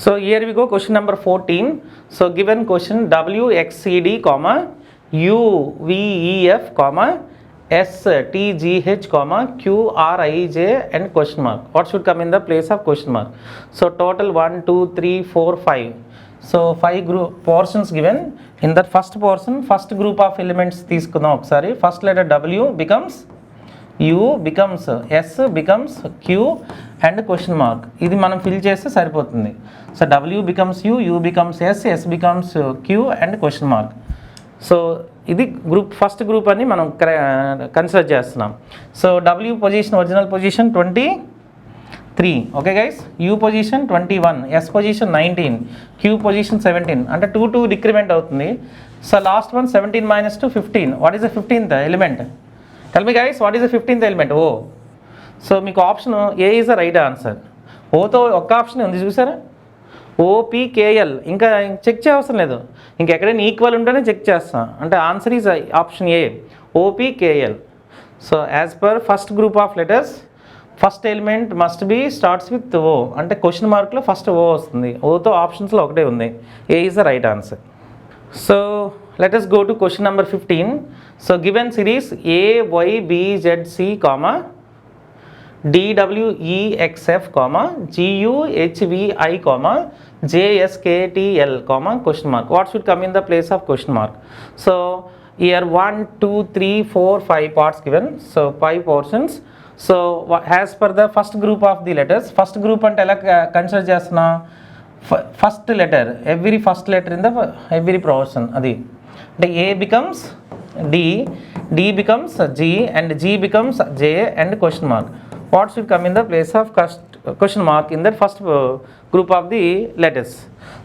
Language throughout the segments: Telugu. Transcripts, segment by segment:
So here we go, question number 14. So given question WXCD comma UVEF comma STGH comma QRIJ and question mark. What should come in the place of question mark? So total 1, 2, 3, 4, 5. So 5 group portions given. In that first portion, first group of elements తీసుకుందాం ఒకసారి. First letter W becomes U, becomes S, becomes Q and question mark. ఇది మనం ఫిల్ చేస్తే సరిపోతుంది. So W becomes U, U becomes S, S becomes Q and question mark. So ఇది గ్రూప్ ఫస్ట్ గ్రూప్ అని మనం కన్సిడర్ చేస్తున్నాం. So W position original position 23, okay guys. U position 21, S position 19, Q position 17. అంటే 2 2 డిక్రిమెంట్ అవుతుంది. So last one 17 - 2 15. What is the 15th element? Tell me guys, what is the 15th element? O. So మీకు option A is the right answer. ఓతో ఒక్క ఆప్షన్ ఉంది చూసారా, OPKL. ఇంకా చెక్ చేయవసరం లేదు, ఇంకెక్కడైనా ఈక్వల్ ఉంటేనే చెక్ చేస్తాం. అంటే answer is option A, OPKL. So as per first group of letters first element must be starts with O. అంటే క్వశ్చన్ మార్క్లో ఫస్ట్ O వస్తుంది. ఓతో ఆప్షన్స్లో ఒకటే ఉంది. A is the right answer. So let us go to question number 15. So given series AYBZC comma DWEXF comma GUHVI comma JSKTL comma question mark. What should come in the place of question mark? So here 1, 2, 3, 4, 5 parts given. So 5 portions. So as per the first group of the letters, first group ante ela consider chestunna first letter, every first letter in the every portion adi. The A becomes D, D becomes G and G becomes J and question mark. What should come in the place of question mark in that first group of the letters?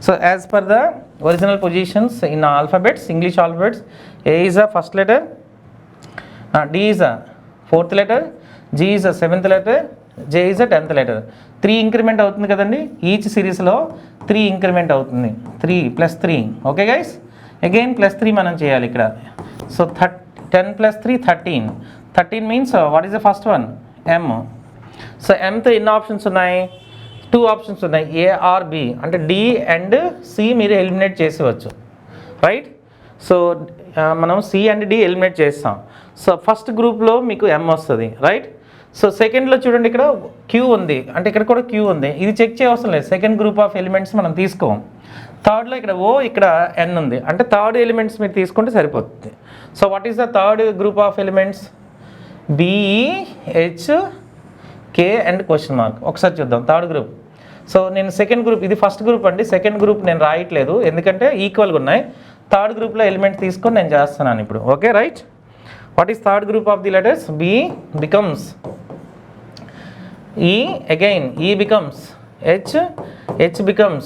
So as per the original positions in alphabets, English alphabets, A is a first letter, D is a fourth letter, G is a seventh letter, J is a 10th letter. 3 increment అవుతుంది కదండి, ఈచ్ సిరీస్లో 3 ఇంక్రిమెంట్ అవుతుంది. 3 + 3, ఓకే గైస్. అగైన్ +3 మనం చేయాలి ఇక్కడ. So 10 + 3 13. 13 means what is the first one? M. So Mతో ఎన్ని ఆప్షన్స్ ఉన్నాయి? 2 ఆప్షన్స్ ఉన్నాయి, A ఆర్ B. అంటే D అండ్ C మీరు ఎలిమినేట్ చేసేవచ్చు, రైట్. సో మనం C అండ్ D ఎలిమినేట్ చేస్తాం. సో ఫస్ట్ గ్రూప్లో మీకు M వస్తుంది, రైట్. సో సెకండ్లో చూడండి, ఇక్కడ Q ఉంది, అంటే ఇక్కడ కూడా Q ఉంది. ఇది చెక్ చేయవసరం లేదు, సెకండ్ గ్రూప్ ఆఫ్ ఎలిమెంట్స్ మనం తీసుకోం. థర్డ్లో ఇక్కడ O, ఇక్కడ N ఉంది, అంటే థర్డ్ ఎలిమెంట్స్ మీరు తీసుకుంటే సరిపోతుంది. So what is the third group of elements? BEHK and question mark. ఒకసారి చూద్దాం థర్డ్ గ్రూప్. సో నేను సెకండ్ గ్రూప్, ఇది ఫస్ట్ గ్రూప్ అండి, సెకండ్ గ్రూప్ నేను రాయట్లేదు ఎందుకంటే ఈక్వల్గా ఉన్నాయి. థర్డ్ గ్రూప్లో ఎలిమెంట్ తీసుకొని నేను చేస్తున్నాను ఇప్పుడు, okay right. What is third group of the letters? B becomes E, again E becomes H, H becomes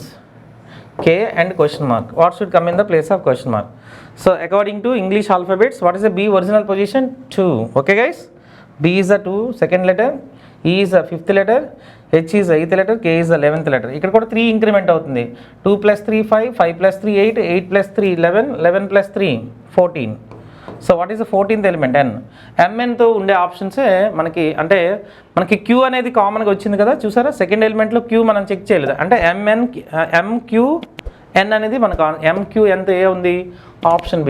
K and question mark. What should come in the place of question mark? So according to English alphabets, what is the B original position? 2, okay guys. B is the 2 second letter, E is the 5th letter, H is the 8th letter, K is the 11th letter. ఇక్కడ కూడా 3 ఇంక్రిమెంట్ అవుతుంది. 2 + 3 5, 5 + 3 8, 8 + 3 11, 11 + 3 14. So what is the 14th element? N. MNతో ఉండే ఆప్షన్సే మనకి, అంటే మనకి Q అనేది కామన్గా వచ్చింది కదా, చూసారా సెకండ్ ఎలిమెంట్లో Q మనం చెక్ చేయలేదు. అంటే MQN అనేది మనకు MQNతో ఏ ఉంది? Option B.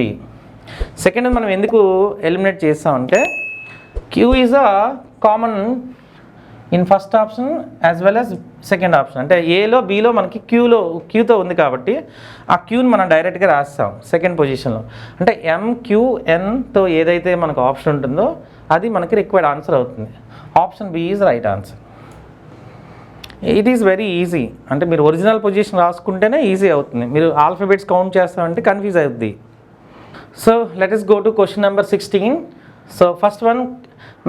సెకండ్ మనం ఎందుకు ఎలిమినేట్ చేస్తామంటే Q is a common in first option as well as second option. అంటే ఏలో బీలో మనకి క్యూతో ఉంది కాబట్టి ఆ క్యూని మనం డైరెక్ట్గా రాస్తాం సెకండ్ పొజిషన్లో. అంటే MQNతో ఏదైతే మనకు ఆప్షన్ ఉంటుందో అది మనకి రిక్వైర్డ్ ఆన్సర్ అవుతుంది. Option B is right answer. It is very easy. అంటే మీరు ఒరిజినల్ పొజిషన్ రాసుకుంటేనే ఈజీ అవుతుంది, మీరు ఆల్ఫాబెట్స్ కౌంట్ చేస్తామంటే కన్ఫ్యూజ్ అవుతుంది. So let us go to question number 16. So first one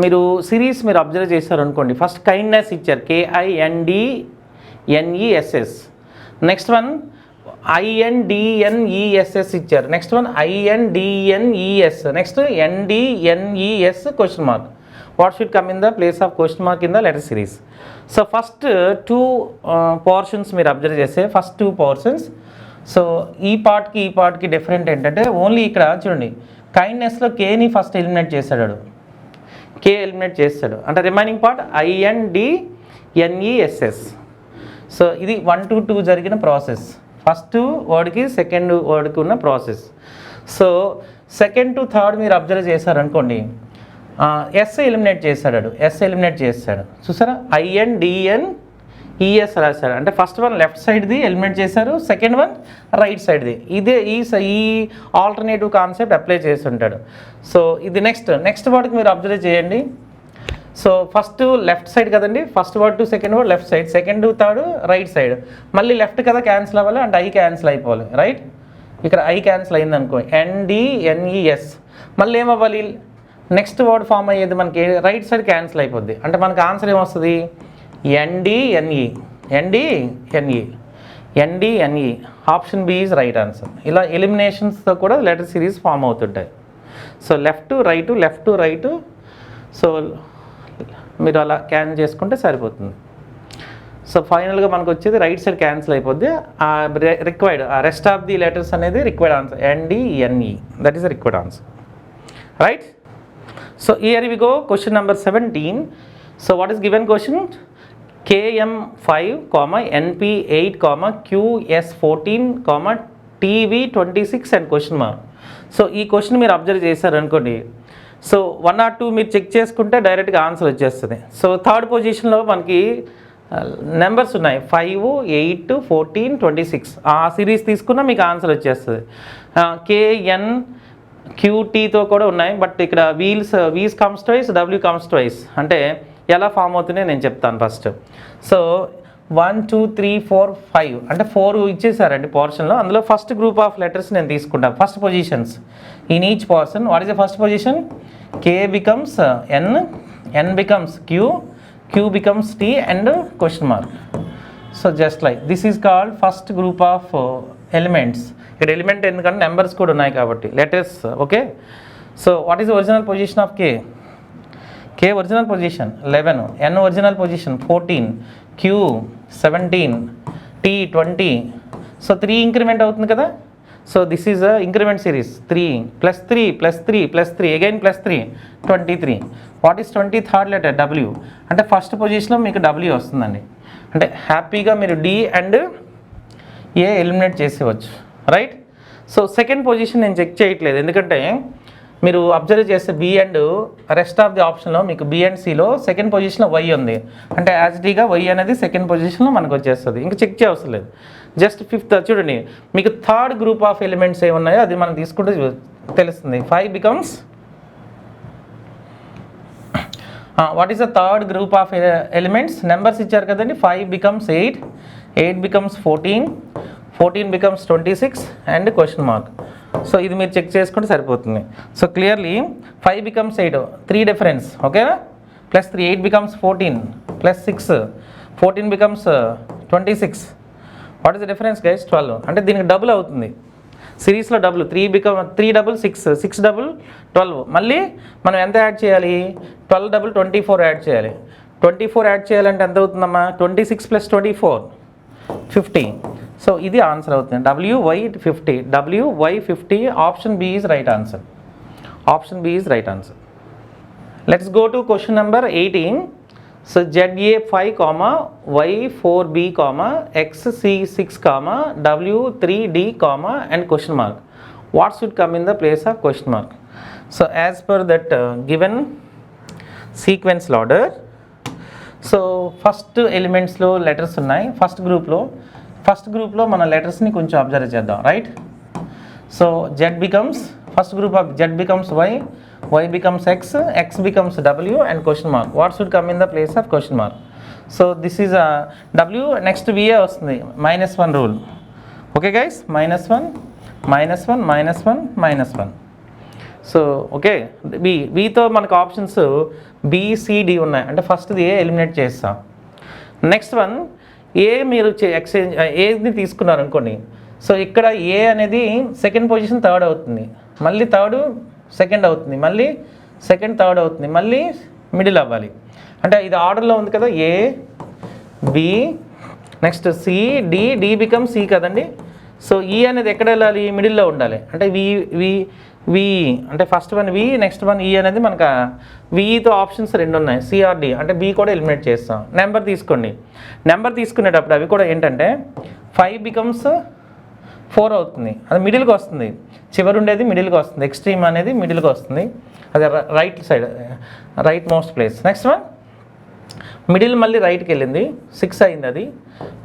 మీరు సిరీస్ మీరు అబ్జర్వ్ చేస్తారు అనుకోండి, ఫస్ట్ కైండ్నెస్ ఇచ్చారు, KINDNESS. నెక్స్ట్ వన్ INDNESS ఇచ్చారు. Next one INDNES. Next NDNES question mark. What should come in the place of question mark in the letter series? So first 2 portions మీరు అబ్జర్వ్ చేస్తే, ఫస్ట్ 2 పోర్షన్స్. సో ఈ పార్ట్కి డిఫరెంట్ ఏంటంటే ఓన్లీ ఇక్కడ చూడండి, కైండ్నెస్లో Kని ఫస్ట్ ఎలిమినేట్ చేశాడు, K ఎలిమినేట్ చేస్తాడు, అంటే రిమైనింగ్ పార్ట్ INDNESS. సో ఇది 1 to 2 జరిగిన ప్రాసెస్, ఫస్ట్ వర్డ్కి సెకండ్ వర్డ్కి ఉన్న process. So second to third మీరు అబ్జర్వ్ చేశారనుకోండి, ఎస్ ఎలిమినేట్ చేశాడు, ఎస్ ఎలిమినేట్ చేశాడు, చూసారా, INDN ES రాశాడు. అంటే ఫస్ట్ వన్ లెఫ్ట్ సైడ్ది ఎలిమినేట్ చేశారు, సెకండ్ వన్ రైట్ సైడ్ది. ఇదే ఈ ఆల్టర్నేటివ్ కాన్సెప్ట్ అప్లై చేసి ఉంటాడు. సో ఇది నెక్స్ట్ వర్డ్కి మీరు అబ్జర్వ్ చేయండి. సో ఫస్ట్ లెఫ్ట్ సైడ్ కదండి, first word to second word left side, second to third right side, మళ్ళీ లెఫ్ట్ కదా క్యాన్సిల్ అవ్వాలి, అంటే I క్యాన్సిల్ అయిపోవాలి, రైట్. ఇక్కడ I క్యాన్సిల్ అయింది అనుకో, NDNES, మళ్ళీ ఏమవ్వాలి, నెక్స్ట్ వర్డ్ ఫామ్ అయ్యేది మనకి రైట్ సైడ్ క్యాన్సిల్ అయిపోద్ది. అంటే మనకి ఆన్సర్ ఏమొస్తుంది, NDNE. Option B is right answer. ఇలా ఎలిమినేషన్స్తో కూడా లెటర్ సిరీస్ ఫామ్ అవుతుంటాయి. So left to right, so మీరు అలా క్యాన్ చేసుకుంటే సరిపోతుంది. సో ఫైనల్గా మనకు వచ్చేది రైట్ సైడ్ క్యాన్సిల్ అయిపోద్ది, required rest of the letters అనేది required answer, NDNE, that is the required answer, right. So here we go, question number 17. So what is given question, KM5, NP8, QS14, TV26 and question mark. So ఈ క్వశ్చన్ మీరు అబ్జర్వ్ చేశారు అనుకోండి, సో 1 or 2 మీరు చెక్ చేసుకుంటే డైరెక్ట్గా ఆన్సర్ వచ్చేస్తుంది. సో థర్డ్ పొజిషన్లో మనకి నెంబర్స్ ఉన్నాయి, 5, 8, 14, 26. ఆ సిరీస్ తీసుకున్నా మీకు ఆన్సర్ వచ్చేస్తుంది. KNQTతో కూడా ఉన్నాయి, బట్ ఇక్కడ V's comes twice, W comes twice. అంటే ఎలా ఫామ్ అవుతున్నాయో నేను చెప్తాను ఫస్ట్. సో 1, 2, 3, 4, 5 అంటే 4 ఇచ్చేసారండి పోర్షన్లో. అందులో ఫస్ట్ గ్రూప్ ఆఫ్ లెటర్స్ నేను తీసుకుంటాను, first positions in each portion. What is the first position, K becomes N becomes Q becomes T and question mark. So just like this is called first group of elements. ఇక్కడ ఎలిమెంట్ ఎందుకంటే నెంబర్స్ కూడా ఉన్నాయి కాబట్టి letters, okay. So what is original position of K original position 11, N original position 14, Q 17, T 20. So 3 increment అవుతుంది కదా. So this is a increment series, 3 + 3 + 3 + 3 again +3, 23. What is 23rd letter, W. అంటే ఫస్ట్ పొజిషన్లో మీకు W వస్తుందండి. అంటే హ్యాపీగా మీరు D అండ్ A ఎలిమినేట్ చేసేవచ్చు, రైట్. సో సెకండ్ పొజిషన్ నేను చెక్ చేయట్లేదు, ఎందుకంటే మీరు అబ్జర్వ్ చేస్తే B and rest of the ఆప్షన్లో మీకు B అండ్ Cలో సెకండ్ పొజిషన్లో Y ఉంది. అంటే యాజిటీగా Y అనేది సెకండ్ పొజిషన్లో మనకు వచ్చేస్తుంది, ఇంకా చెక్ చేయవసరం లేదు. జస్ట్ ఫిఫ్త్ చూడండి, మీకు థర్డ్ గ్రూప్ ఆఫ్ ఎలిమెంట్స్ ఏమున్నాయో అది మనం తీసుకుంటే తెలుస్తుంది. 5 becomes what is the third group of elements, numbers ఇచ్చారు కదండి. 5 becomes 8, 8 becomes 14, 14 becomes 26 and question mark. So ఇది మీరు చెక్ చేసుకుంటే సరిపోతుంది. సో క్లియర్లీ 5 becomes 8, 3 డిఫరెన్స్, ఓకేనా. +3, 8 becomes 14, +6, 14 becomes 26. What is the difference guys, 12. అంటే దీనికి డబుల్ అవుతుంది సిరీస్లో, డబుల్ 3 డబుల్ 6, 6 డబుల్ 12. మళ్ళీ మనం ఎంత యాడ్ చేయాలి, 12 డబుల్ 24 యాడ్ చేయాలి. 24 యాడ్ చేయాలంటే ఎంత అవుతుందమ్మా, 26 + 24 50. సో ఇది ఆన్సర్ అవుతుంది, WY50. Option B is right answer, option B is right answer. Let's go to question number 18. So ZA5, Y4B, XC6, W3D, and question mark. What should come in the place of question mark? So as per that given sequence order, so first ఎలిమెంట్స్లో లెటర్స్ ఉన్నాయి ఫస్ట్ గ్రూప్లో మన లెటర్స్ని కొంచెం అబ్జర్వ్ చేద్దాం, right. So first group of Z becomes Y, Y becomes X, X becomes W and question mark. What should come in the place of question mark? So this is a W, next VA వస్తుంది, -1 rule. Okay guys, -1, -1, -1, -1. So okay, Bతో మనకు ఆప్షన్స్ BCD ఉన్నాయి, అంటే ఫస్ట్ది A ఎలిమినేట్ చేస్తాం. నెక్స్ట్ వన్ A మీరు ఏది తీసుకున్నారు అనుకోండి. సో ఇక్కడ A అనేది సెకండ్ పొజిషన్ థర్డ్ అవుతుంది, మళ్ళీ థర్డ్ సెకండ్ అవుతుంది, మళ్ళీ సెకండ్ థర్డ్ అవుతుంది, మళ్ళీ మిడిల్ అవ్వాలి. అంటే ఇది ఆర్డర్లో ఉంది కదా, A B next C D, D becomes C కదండి. సో ఈ అనేది ఎక్కడ వెళ్ళాలి, మిడిల్లో ఉండాలి. అంటే వి అంటే ఫస్ట్ వన్ వి, నెక్స్ట్ వన్ ఈ అనేది మనకు వితో ఆప్షన్స్ 2 ఉన్నాయి, సిఆర్డి. అంటే బి కూడా ఎలిమినేట్ చేస్తాం. నెంబర్ తీసుకోండి. నెంబర్ తీసుకునేటప్పుడు అవి కూడా ఏంటంటే 5 becomes 4 అవుతుంది. అది మిడిల్కి వస్తుంది, చివరి ఉండేది మిడిల్కి వస్తుంది, ఎక్స్ట్రీమ్ అనేది మిడిల్కి వస్తుంది. అది right side, right most place. Next one middle మళ్ళీ రైట్కి వెళ్ళింది, 6 అయింది. అది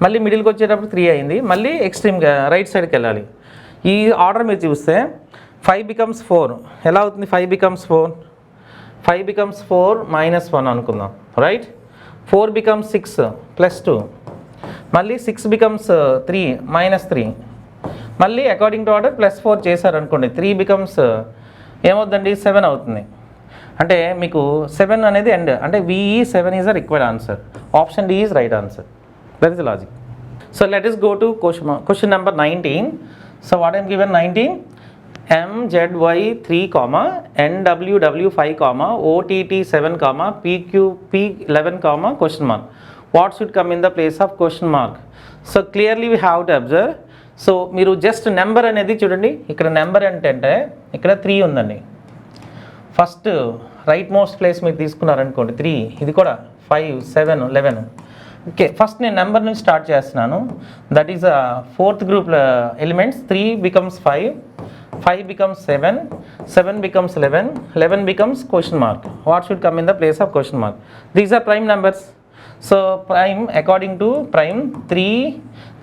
మళ్ళీ మిడిల్కి వచ్చేటప్పుడు 3 అయింది, మళ్ళీ ఎక్స్ట్రీమ్గా రైట్ సైడ్కి వెళ్ళాలి. ఈ ఆర్డర్ మీరు చూస్తే 5 becomes 4 ఎలా అవుతుంది, 5 becomes 4 -1 అనుకుందాం, రైట్. 4 becomes 6 +2, మళ్ళీ 6 becomes 3 -3, మళ్ళీ అకార్డింగ్ టు ఆర్డర్ +4 చేశారనుకోండి, 3 becomes ఏమవుతుందండి, 7 అవుతుంది. అంటే మీకు 7 అనేది ఎండ్, అంటే VE 7 is the required answer. Option D is right answer. That is the logic. So let us go to question number 19. So what I am given 19, MZY 3, NWW 5, OTT 7, PQP 11, question mark. What should come in the place of question mark? So clearly we have to observe. So మీరు జస్ట్ నెంబర్ అనేది చూడండి, ఇక్కడ నెంబర్ ఏంటంటే ఇక్కడ 3 ఉందండి. ఫస్ట్ రైట్ మోస్ట్ ప్లేస్ మీరు తీసుకున్నారనుకోండి 3, ఇది కూడా 5, 7, 11. ఓకే, ఫస్ట్ నేను నెంబర్ నుంచి స్టార్ట్ చేస్తున్నాను. That is fourth group elements. 3 becomes 5, 5 becomes 7, 7 becomes 11, 11 becomes question mark. What should come in the place of question mark? These are prime numbers. So prime according to prime 3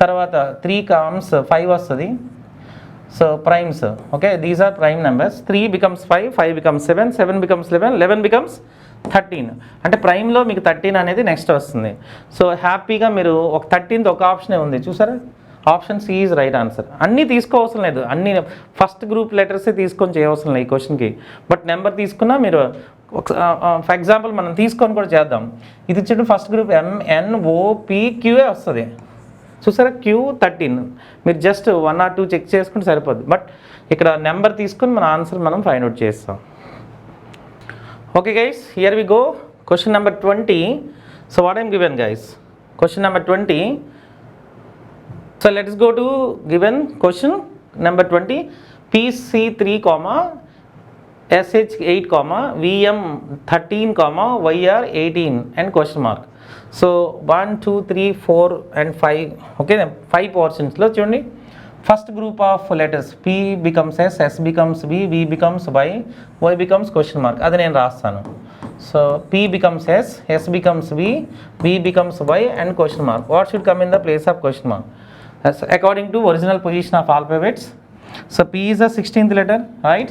తర్వాత 3 comes 5 వస్తుంది. So primes, okay, these are prime numbers. 3 becomes 5, 5 becomes 7, 7 becomes 11, 11 becomes 13. అంటే ప్రైమ్లో మీకు 13 అనేది నెక్స్ట్ వస్తుంది. సో హ్యాపీగా మీరు ఒక 13th ఒక ఆప్షనే ఉంది చూసారా, option C is right answer. అన్నీ తీసుకోవసరం లేదు, అన్ని ఫస్ట్ గ్రూప్ లెటర్సే తీసుకొని చేయవసరం లేదు ఈ క్వశ్చన్కి. బట్ నెంబర్ తీసుకున్నా మీరు ఫర్ ఎగ్జాంపుల్ మనం తీసుకొని కూడా చేద్దాం. ఇది ఇచ్చిన ఫస్ట్ గ్రూప్ MNOPQఏ వస్తుంది చూసారా, Q13. మీరు జస్ట్ 1 or 2 చెక్ చేసుకుంటే సరిపోద్ది. బట్ ఇక్కడ నెంబర్ తీసుకొని మన ఆన్సర్ మనం ఫైండ్ అవుట్ చేస్తాం. Okay guys, here we go. Question number 20. So what I'm given guys, question number 20. So let us go to given question number 20. PC3, SH8, VM 13, YR 18 and question mark. So 1, 2, 3, 4 and 5. Okay, 5 portions lo chudandi. First group of letters, P becomes S, S becomes B, V becomes Y, Y becomes question mark. Adi nenu rastanu. So P becomes S, S becomes V, V becomes Y and question mark. What should come in the place of question mark? As according to original position of alphabets. So P is a 16th letter, right?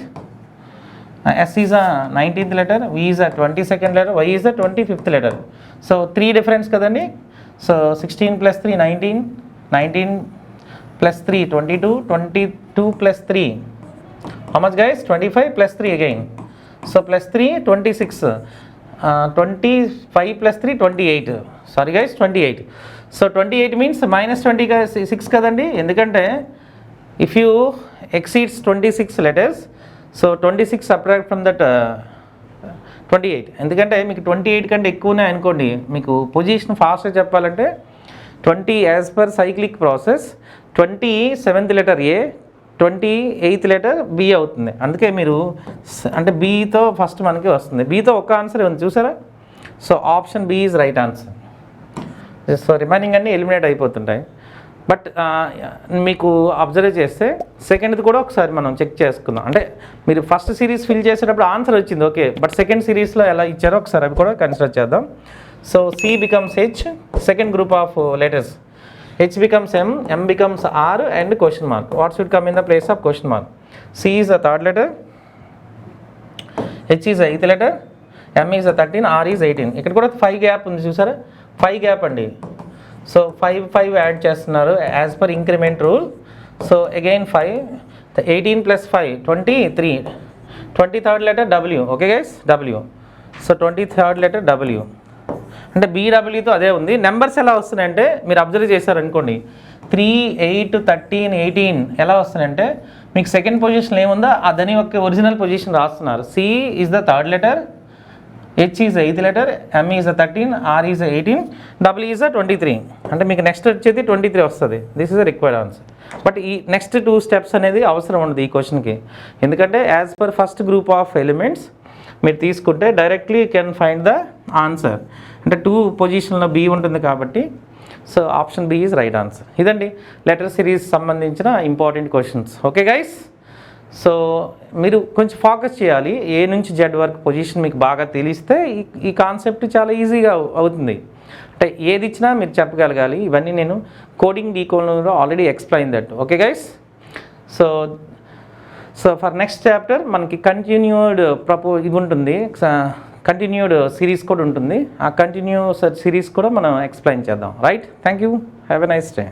S is a 19th letter, V is a 22nd letter, Y is a 25th letter. So 3 difference kadandi. So 16 plus 3 19, 19 plus 3 22, 22 plus 3 how much guys, 25 plus 3 again. So plus 3 26, 25 plus 3 28. Sorry guys, 28. So 28 means minus 26 kadandi, endukante if you exceeds 26 letters, so 26 subtract from that 28. ఎందుకంటే మీకు 28 కంటే ఎక్కువనే అనుకోండి, మీకు పొజిషన్ ఫాస్ట్గా చెప్పాలంటే 20 as per cyclic process 27th letter A, 28th letter B అవుతుంది. అందుకే మీరు అంటే బీతో ఫస్ట్ మనకి వస్తుంది, బీతో ఒక ఆన్సర్ ఉంది చూసారా. So option B is right answer. So remaining అన్నీ ఎలిమినేట్ అయిపోతుంటాయి. బట్ మీకు అబ్జర్వ్ చేస్తే సెకండ్ది కూడా ఒకసారి మనం చెక్ చేసుకుందాం. అంటే మీరు ఫస్ట్ సిరీస్ ఫిల్ చేసేటప్పుడు ఆన్సర్ వచ్చింది ఓకే, బట్ సెకండ్ సిరీస్లో ఎలా ఇచ్చారో ఒకసారి అవి కూడా కన్సిడర్ చేద్దాం. So C becomes H, second group of letters. H becomes M, M becomes R and question mark. What should come in the place of question mark? C is the third letter, H is 8th letter, M is 13, R is 18. ఇక్కడ కూడా 5 గ్యాప్ ఉంది చూసారా, 5 గ్యాప్ అండి. సో 5 యాడ్ చేస్తున్నారు as per increment rule. So again 5, 18 plus 5 23, 23rd letter W. Okay guys, W. So 23rd letter W అంటే బీడబ్ల్యూతో అదే ఉంది. నెంబర్స్ ఎలా వస్తున్నాయంటే మీరు అబ్జర్వ్ చేశారనుకోండి, 3, 8, 13, 18 ఎలా వస్తున్నాయంటే మీకు సెకండ్ పొజిషన్ ఏముందో అదని ఒక ఒరిజినల్ పొజిషన్ రాస్తున్నారు. C is the third letter, H is 8th letter, M is 13, R is 18, W is 23. అంటే మీకు నెక్స్ట్ వచ్చేది 23 వస్తుంది. This is the required answer. But ఈ నెక్స్ట్ 2 స్టెప్స్ అనేది అవసరం ఉండదు ఈ క్వశ్చన్కి, ఎందుకంటే as per first group of elements మీరు తీసుకుంటే directly you can find the answer. అంటే 2 పొజిషన్లో బి ఉంటుంది కాబట్టి so option B is right answer. ఇదండి లెటర్ సిరీస్ సంబంధించిన important questions. Okay guys, so మీరు కొంచెం ఫోకస్ చేయాలి. ఏ నుంచి జెడ్ వరకు పొజిషన్ మీకు బాగా తెలిస్తే ఈ కాన్సెప్ట్ చాలా ఈజీగా అవుతుంది. అంటే ఏది ఇచ్చినా మీరు చెప్పగలగాలి. ఇవన్నీ నేను కోడింగ్ డీకోడింగ్లో already explain that. Okay guys, so for next chapter మనకి కంటిన్యూడ్ ఇది ఉంటుంది, కంటిన్యూడ్ సిరీస్ కూడా ఉంటుంది. ఆ కంటిన్యూ సిరీస్ కూడా మనం ఎక్స్ప్లెయిన్ చేద్దాం. Right, thank you, have a nice day.